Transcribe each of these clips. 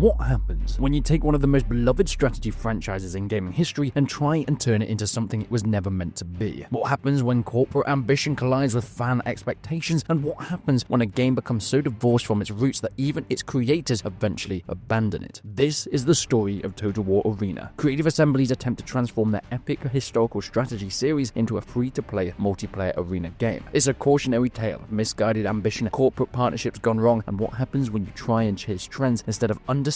What happens when you take one of the most beloved strategy franchises in gaming history and try and turn it into something it was never meant to be? What happens when corporate ambition collides with fan expectations? And what happens when a game becomes so divorced from its roots that even its creators eventually abandon it? This is the story of Total War Arena, Creative Assembly's attempt to transform their epic historical strategy series into a free-to-play multiplayer arena game. It's a cautionary tale of misguided ambition, corporate partnerships gone wrong, and what happens when you try and chase trends instead of understanding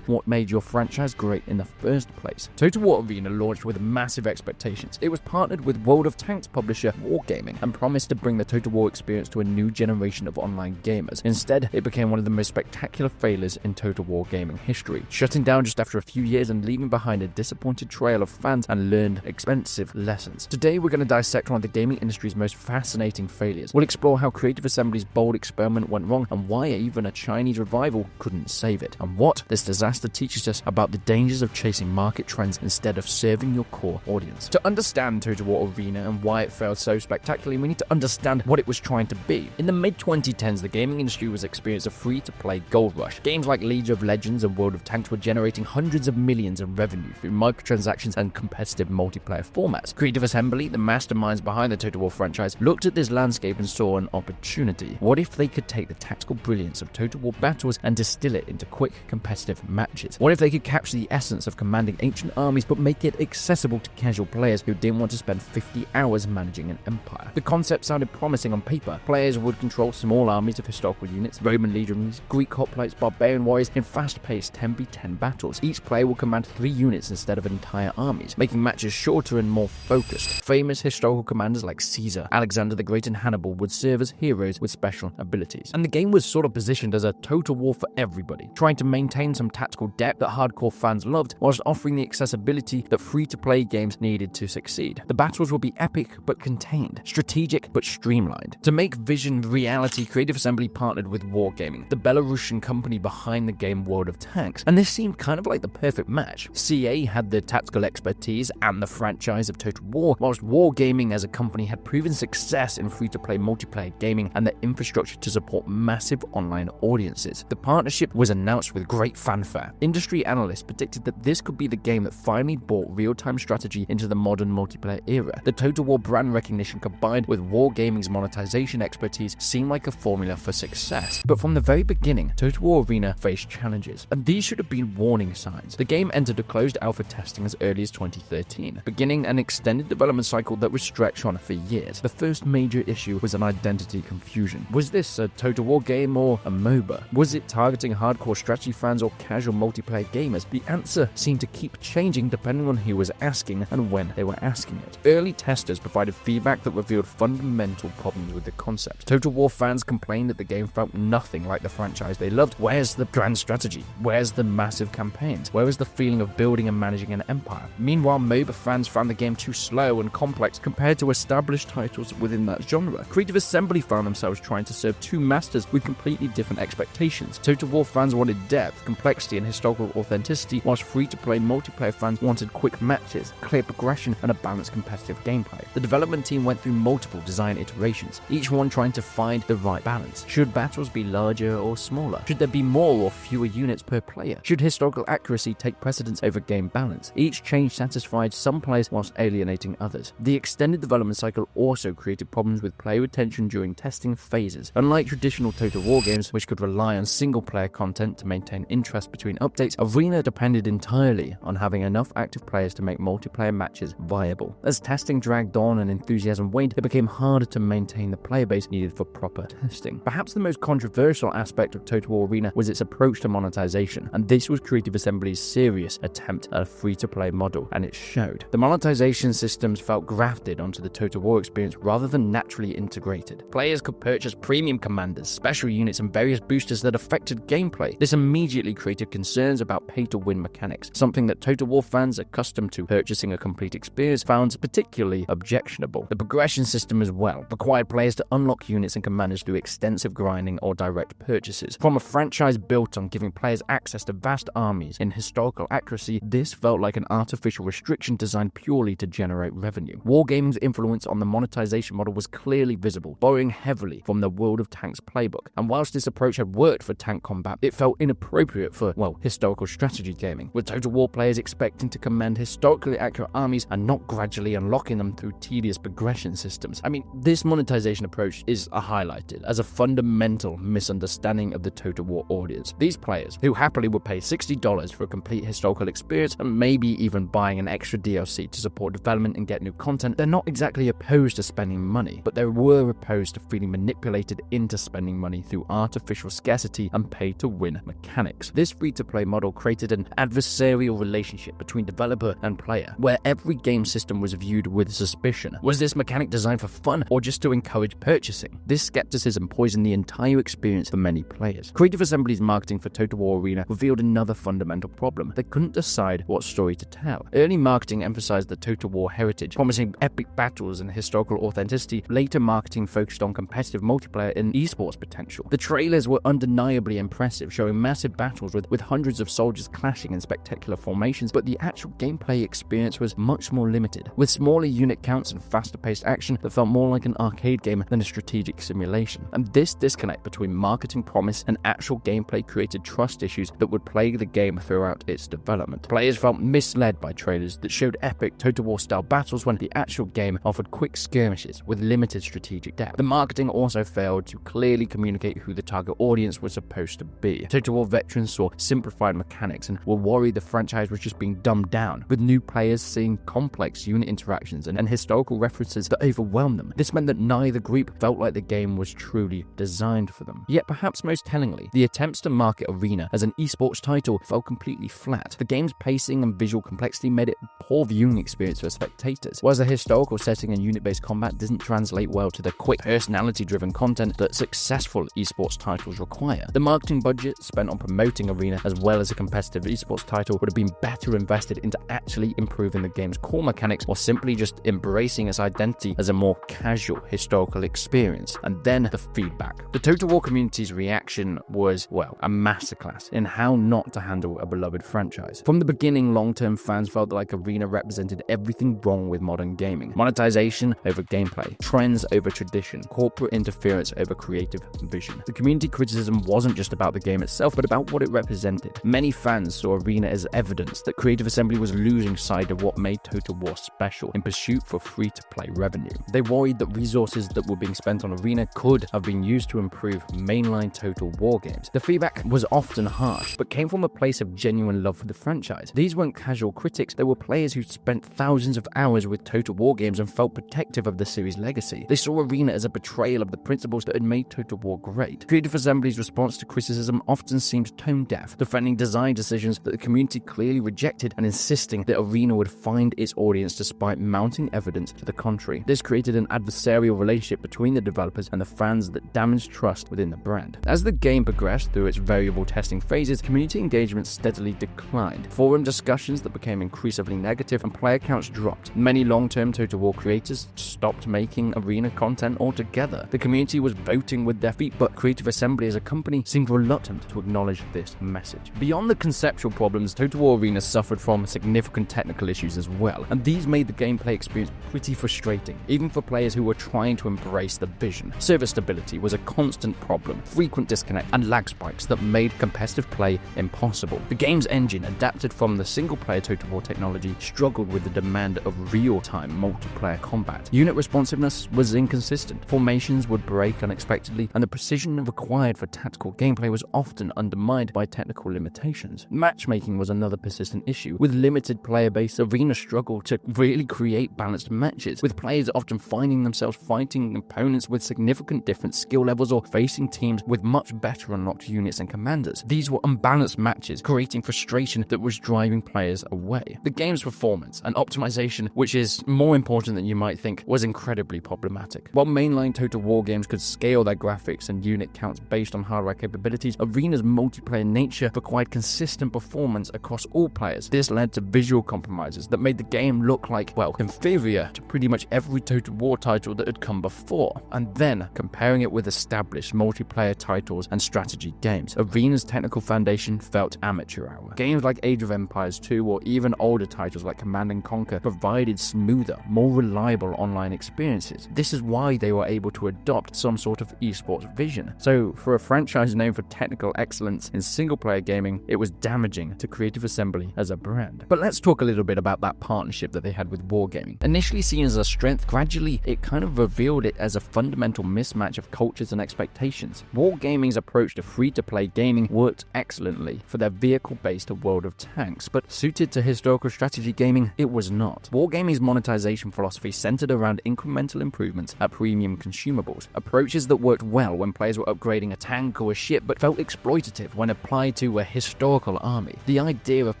what made your franchise great in the first place. Total War Arena launched with massive expectations. It was partnered with World of Tanks publisher Wargaming and promised to bring the Total War experience to a new generation of online gamers. Instead, it became one of the most spectacular failures in Total War gaming history, shutting down just after a few years and leaving behind a disappointed trail of fans and learned expensive lessons. Today, we're going to dissect one of the gaming industry's most fascinating failures. We'll explore how Creative Assembly's bold experiment went wrong and why even a Chinese revival couldn't save it, and what this disaster teaches us about the dangers of chasing market trends instead of serving your core audience. To understand Total War Arena and why it failed so spectacularly, we need to understand what it was trying to be. In the mid-2010s, the gaming industry was experiencing a free-to-play gold rush. Games like League of Legends and World of Tanks were generating hundreds of millions in revenue through microtransactions and competitive multiplayer formats. Creative Assembly, the masterminds behind the Total War franchise, looked at this landscape and saw an opportunity. What if they could take the tactical brilliance of Total War battles and distill it into quick, competitive matches? What if they could capture the essence of commanding ancient armies but make it accessible to casual players who didn't want to spend 50 hours managing an empire? The concept sounded promising on paper. Players would control small armies of historical units, Roman legionaries, Greek hoplites, barbarian warriors in fast-paced 10v10 battles. Each player will command 3 units instead of entire armies, making matches shorter and more focused. Famous historical commanders like Caesar, Alexander the Great, and Hannibal would serve as heroes with special abilities. And the game was sort of positioned as a total war for everybody, trying to maintain some tactical depth that hardcore fans loved, whilst offering the accessibility that free-to-play games needed to succeed. The battles would be epic but contained, strategic but streamlined. To make vision reality, Creative Assembly partnered with Wargaming, the Belarusian company behind the game World of Tanks, and this seemed kind of like the perfect match. CA had the tactical expertise and the franchise of Total War, whilst Wargaming as a company had proven success in free-to-play multiplayer gaming and the infrastructure to support massive online audiences. The partnership was announced with great fanfare. Industry analysts predicted that this could be the game that finally brought real-time strategy into the modern multiplayer era. The Total War brand recognition combined with Wargaming's monetization expertise seemed like a formula for success. But from the very beginning, Total War Arena faced challenges, and these should have been warning signs. The game entered a closed alpha testing as early as 2013, beginning an extended development cycle that would stretch on for years. The first major issue was an identity confusion. Was this a Total War game or a MOBA? Was it targeting hardcore strategy fans or casual multiplayer gamers? The answer seemed to keep changing depending on who was asking and when they were asking it. Early testers provided feedback that revealed fundamental problems with the concept. Total War fans complained that the game felt nothing like the franchise they loved. Where's the grand strategy? Where's the massive campaigns? Where was the feeling of building and managing an empire? Meanwhile, MOBA fans found the game too slow and complex compared to established titles within that genre. Creative Assembly found themselves trying to serve two masters with completely different expectations. Total War fans wanted depth, complexity, and historical authenticity, whilst free-to-play multiplayer fans wanted quick matches, clear progression, and a balanced competitive gameplay. The development team went through multiple design iterations, each one trying to find the right balance. Should battles be larger or smaller? Should there be more or fewer units per player? Should historical accuracy take precedence over game balance? Each change satisfied some players whilst alienating others. The extended development cycle also created problems with player retention during testing phases. Unlike traditional Total War games, which could rely on single-player content to maintain interest between updates, Arena depended entirely on having enough active players to make multiplayer matches viable. As testing dragged on and enthusiasm waned, it became harder to maintain the player base needed for proper testing. Perhaps the most controversial aspect of Total War Arena was its approach to monetization, and this was Creative Assembly's serious attempt at a free-to-play model, and it showed. The monetization systems felt grafted onto the Total War experience rather than naturally integrated. Players could purchase premium commanders, special units, and various boosters that affected gameplay. This immediately created concerns about pay-to-win mechanics, something that Total War fans accustomed to purchasing a complete experience found particularly objectionable. The progression system as well required players to unlock units and commanders through extensive grinding or direct purchases. From a franchise built on giving players access to vast armies in historical accuracy, this felt like an artificial restriction designed purely to generate revenue. Wargaming's influence on the monetization model was clearly visible, borrowing heavily from the World of Tanks playbook. And whilst this approach had worked for tank combat, it felt inappropriate appropriate for, well, historical strategy gaming, with Total War players expecting to command historically accurate armies and not gradually unlocking them through tedious progression systems. I mean, this monetization approach is highlighted as a fundamental misunderstanding of the Total War audience. These players, who happily would pay $60 for a complete historical experience and maybe even buying an extra DLC to support development and get new content, they're not exactly opposed to spending money, but they were opposed to feeling manipulated into spending money through artificial scarcity and pay-to-win mechanics. This free-to-play model created an adversarial relationship between developer and player, where every game system was viewed with suspicion. Was this mechanic designed for fun or just to encourage purchasing? This skepticism poisoned the entire experience for many players. Creative Assembly's marketing for Total War Arena revealed another fundamental problem. They couldn't decide what story to tell. Early marketing emphasized the Total War heritage, promising epic battles and historical authenticity. Later marketing focused on competitive multiplayer and esports potential. The trailers were undeniably impressive, showing massive battles with hundreds of soldiers clashing in spectacular formations, but the actual gameplay experience was much more limited, with smaller unit counts and faster-paced action that felt more like an arcade game than a strategic simulation. And this disconnect between marketing promise and actual gameplay created trust issues that would plague the game throughout its development. Players felt misled by trailers that showed epic Total War-style battles when the actual game offered quick skirmishes with limited strategic depth. The marketing also failed to clearly communicate who the target audience was supposed to be. Total War veterans saw simplified mechanics and were worried the franchise was just being dumbed down, with new players seeing complex unit interactions and historical references that overwhelmed them. This meant that neither group felt like the game was truly designed for them. Yet perhaps most tellingly, the attempts to market Arena as an esports title fell completely flat. The game's pacing and visual complexity made it a poor viewing experience for spectators, whereas the historical setting and unit-based combat didn't translate well to the quick, personality-driven content that successful esports titles require. The marketing budget spent on promoting Arena as well as a competitive esports title would have been better invested into actually improving the game's core mechanics, or simply just embracing its identity as a more casual historical experience. And then the feedback. The Total War community's reaction was, well, a masterclass in how not to handle a beloved franchise. From the beginning, long-term fans felt like Arena represented everything wrong with modern gaming. Monetization over gameplay, trends over tradition, corporate interference over creative vision. The community criticism wasn't just about the game itself, but about what it represented. Many fans saw Arena as evidence that Creative Assembly was losing sight of what made Total War special in pursuit for free-to-play revenue. They worried that resources that were being spent on Arena could have been used to improve mainline Total War games. The feedback was often harsh, but came from a place of genuine love for the franchise. These weren't casual critics, they were players who spent thousands of hours with Total War games and felt protective of the series' legacy. They saw Arena as a betrayal of the principles that had made Total War great. Creative Assembly's response to criticism often seemed tone-deaf, defending design decisions that the community clearly rejected and insisting that Arena would find its audience despite mounting evidence to the contrary. This created an adversarial relationship between the developers and the fans that damaged trust within the brand. As the game progressed through its variable testing phases, community engagement steadily declined. Forum discussions that became increasingly negative and player counts dropped. Many long-term Total War creators stopped making Arena content altogether. The community was voting with their feet, but Creative Assembly as a company seemed reluctant to acknowledge this message. Beyond the conceptual problems, Total War Arena suffered from significant technical issues as well, and these made the gameplay experience pretty frustrating, even for players who were trying to embrace the vision. Server stability was a constant problem, frequent disconnect, and lag spikes that made competitive play impossible. The game's engine, adapted from the single-player Total War technology, struggled with the demand of real-time multiplayer combat. Unit responsiveness was inconsistent, formations would break unexpectedly, and the precision required for tactical gameplay was often undermined by technical limitations. Matchmaking was another persistent issue. With limited player base, Arena struggled to really create balanced matches, with players often finding themselves fighting opponents with significant different skill levels or facing teams with much better unlocked units and commanders. These were unbalanced matches, creating frustration that was driving players away. The game's performance and optimization, which is more important than you might think, was incredibly problematic. While mainline Total War games could scale their graphics and unit counts based on hardware capabilities, Arena's multiplayer nature required consistent performance across all players. This led to visual compromises that made the game look like, well, inferior to pretty much every Total War title that had come before. And then, comparing it with established multiplayer titles and strategy games, Arena's technical foundation felt amateur hour. Games like Age of Empires 2 or even older titles like Command & Conquer provided smoother, more reliable online experiences. This is why they were able to adopt some sort of esports vision. So, for a franchise known for technical excellence, in single-player gaming, it was damaging to Creative Assembly as a brand. But let's talk a little bit about that partnership that they had with Wargaming. Initially seen as a strength, gradually it kind of revealed it as a fundamental mismatch of cultures and expectations. Wargaming's approach to free-to-play gaming worked excellently for their vehicle-based World of Tanks, but suited to historical strategy gaming, it was not. Wargaming's monetization philosophy centered around incremental improvements at premium consumables, approaches that worked well when players were upgrading a tank or a ship, but felt exploitative when applied to a historical army. The idea of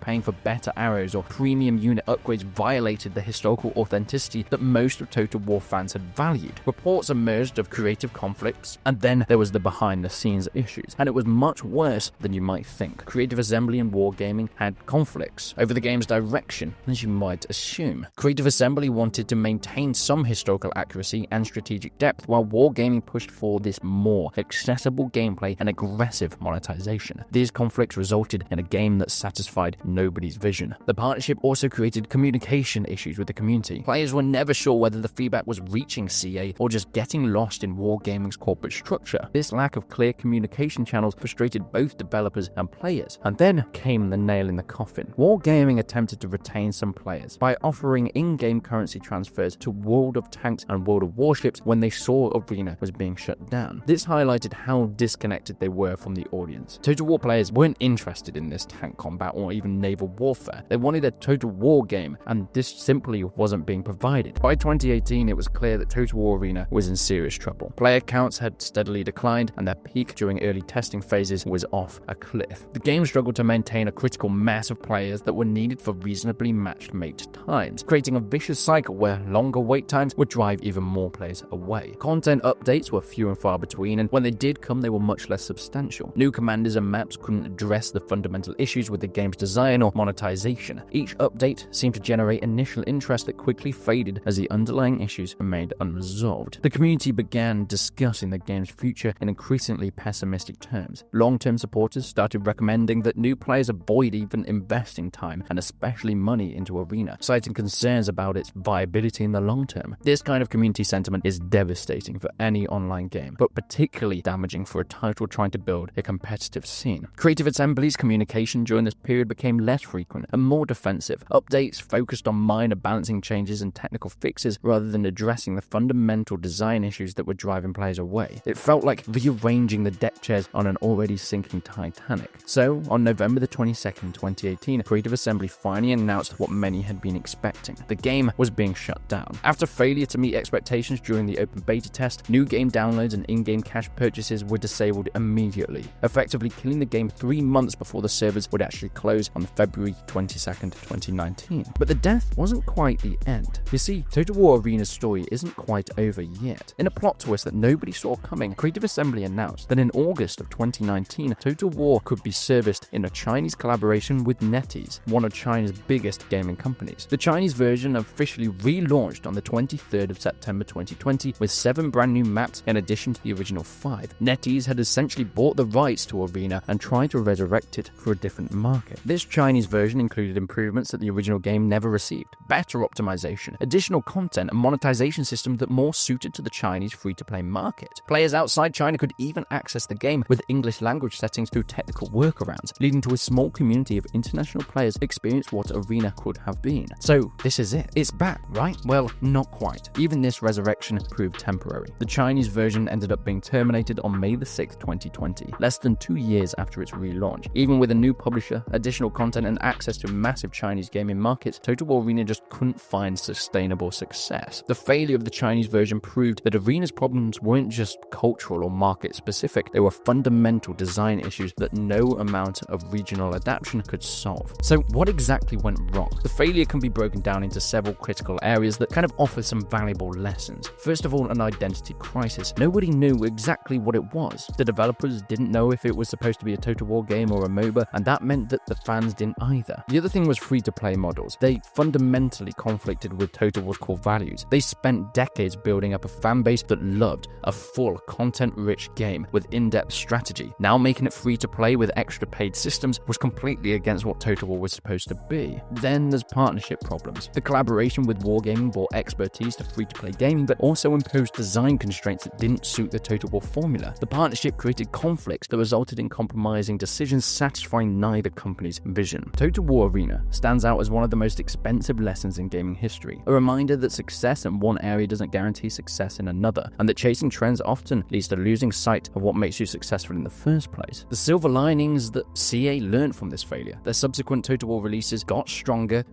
paying for better arrows or premium unit upgrades violated the historical authenticity that most of Total War fans had valued. Reports emerged of creative conflicts, and then there was the behind-the-scenes issues, and it was much worse than you might think. Creative Assembly and Wargaming had conflicts over the game's direction, as you might assume. Creative Assembly wanted to maintain some historical accuracy and strategic depth, while Wargaming pushed for this more accessible gameplay and aggressive monetization. These conflicts resulted in a game that satisfied nobody's vision. The partnership also created communication issues with the community. Players were never sure whether the feedback was reaching CA or just getting lost in Wargaming's corporate structure. This lack of clear communication channels frustrated both developers and players. And then came the nail in the coffin. Wargaming attempted to retain some players by offering in-game currency transfers to World of Tanks and World of Warships when they saw Arena was being shut down. This highlighted how disconnected they were from the audience. Total War players weren't interested in this tank combat or even naval warfare. They wanted a Total War game, and this simply wasn't being provided. By 2018, it was clear that Total War Arena was in serious trouble. Player counts had steadily declined, and their peak during early testing phases was off a cliff. The game struggled to maintain a critical mass of players that were needed for reasonably matched mate times, creating a vicious cycle where longer wait times would drive even more players away. Content updates were few and far between, and when they did come, they were much less substantial. New commanders and maps couldn't address the fundamental issues with the game's design or monetization. Each update seemed to generate initial interest that quickly faded as the underlying issues remained unresolved. The community began discussing the game's future in increasingly pessimistic terms. Long-term supporters started recommending that new players avoid even investing time and especially money into Arena, citing concerns about its viability in the long term. This kind of community sentiment is devastating for any online game, but particularly damaging for a title trying to build a competitive scene. Creative Assembly's communication during this period became less frequent and more defensive. Updates focused on minor balancing changes and technical fixes rather than addressing the fundamental design issues that were driving players away. It felt like rearranging the deck chairs on an already sinking Titanic. So, on November the 22nd, 2018, Creative Assembly finally announced what many had been expecting. The game was being shut down. After failure to meet expectations during the open beta test, new game downloads and in-game cash purchases were disabled immediately, effectively killing the game 3 months before the servers would actually close on February 22nd, 2019. But the death wasn't quite the end. You see, Total War Arena's story isn't quite over yet. In a plot twist that nobody saw coming, Creative Assembly announced that in August of 2019, Total War could be serviced in a Chinese collaboration with NetEase, one of China's biggest gaming companies. The Chinese version officially relaunched on the 23rd of September 2020 with 7 brand new maps in addition to the original 5. NetEase had essentially bought the rights to Arena and tried to resurrect it for a different market. This Chinese version included improvements that the original game never received, better optimization, additional content, and monetization systems that more suited to the Chinese free-to-play market. Players outside China could even access the game with English language settings through technical workarounds, leading to a small community of international players experience what Arena could have been. So this is it. It's back, right? Well, not quite. Even this resurrection proved temporary. The Chinese version ended up being terminated on May the 6th, 2020, less than 2 years after its relaunch. Even with a new publisher, additional content, and access to massive Chinese gaming markets, Total War Arena just couldn't find sustainable success. The failure of the Chinese version proved that Arena's problems weren't just cultural or market specific, they were fundamental design issues that no amount of regional adaptation could solve. So what exactly went wrong? The failure can be broken down into several critical areas that kind of offer some valuable lessons. First of all, an identity crisis. Nobody knew exactly what it was. The developers didn't know if it was supposed to be a Total War game or a MOBA, and that meant that the fans didn't either. The other thing was free-to-play models. They fundamentally conflicted with Total War's core values. They spent decades building up a fan base that loved a full, content-rich game with in-depth strategy. Now making it free-to-play with extra paid systems was completely against what Total War was supposed to be. Then there's partnership problems. The collaboration with Wargaming brought expertise to free-to-play gaming, but also imposed design constraints that didn't suit the Total War formula. The partnership created conflicts that resulted in compromising decisions satisfying neither company's vision. Total War Arena stands out as one of the most expensive lessons in gaming history, a reminder that success in one area doesn't guarantee success in another, and that chasing trends often leads to losing sight of what makes you successful in the first place. The silver lining is that CA learned from this failure. Their subsequent Total War releases got stronger,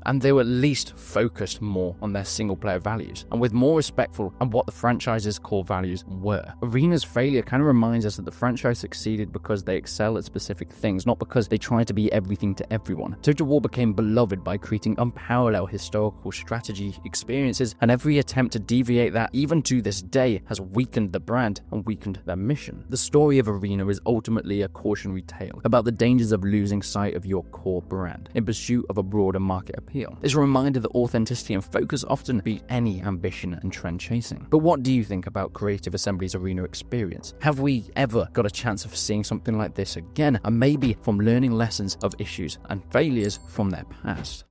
and they were at least focused more on their single-player values, and with more respectful on what the franchise's core values were. Arena's failure kind of reminds us that the franchise succeeded because they excel at specific things, not because they try to be everything to everyone. Total War became beloved by creating unparalleled historical strategy experiences, and every attempt to deviate that, even to this day, has weakened the brand and weakened their mission. The story of Arena is ultimately a cautionary tale about the dangers of losing sight of your core brand in pursuit of a broader market appeal. It's a reminder that authenticity and focus often beat any ambition and trend chasing. But what do you think about Creative Assembly's Arena experience? Have we ever got a chance of seeing something like this again, and maybe from learning lessons of issues and failures from their past?